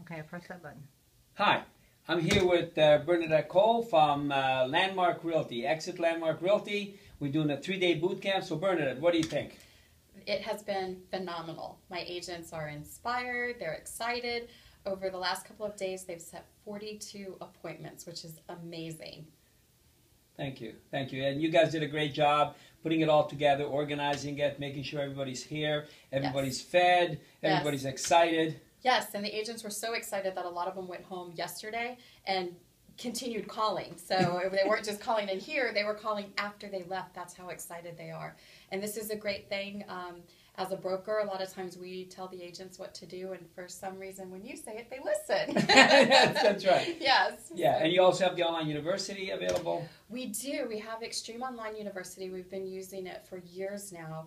Okay, press that button. Hi, I'm here with Bernadette Cole from Landmark Realty, Exit Landmark Realty. We're doing a 3-day boot camp. So Bernadette, what do you think? It has been phenomenal. My agents are inspired, they're excited. Over the last couple of days, they've set 42 appointments, which is amazing. Thank you. Thank you. And you guys did a great job putting it all together, organizing it, making sure everybody's here, everybody's fed, everybody's excited. Yes, and the agents were so excited that a lot of them went home yesterday and continued calling. So they weren't just calling in here, they were calling after they left. That's how excited they are. And this is a great thing. As a broker, a lot of times we tell the agents what to do, and for some reason when you say it, they listen. That's right. Yes. Yeah, and you also have the online university available? We do. We have Extreme Online University. We've been using it for years now.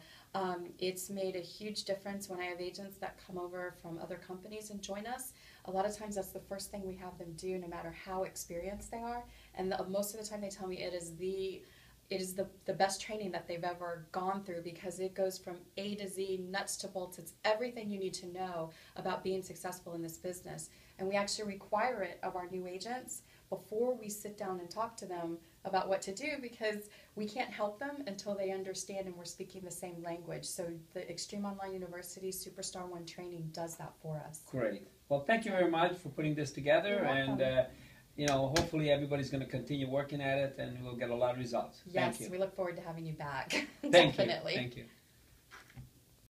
It's made a huge difference when I have agents that come over from other companies and join us. A lot of times that's the first thing we have them do, no matter how experienced they are. And most of the time they tell me it is the best training that they've ever gone through, because it goes from A to Z, nuts to bolts. It's everything you need to know about being successful in this business. And we actually require it of our new agents before we sit down and talk to them about what to do, because we can't help them until they understand and we're speaking the same language. So the Extreme Online University Superstar One training does that for us. Great. Well, thank you very much for putting this together. And you know, hopefully everybody's going to continue working at it and we'll get a lot of results. Yes, Thank you. we look forward to having you back. Thank Definitely. you. Thank you.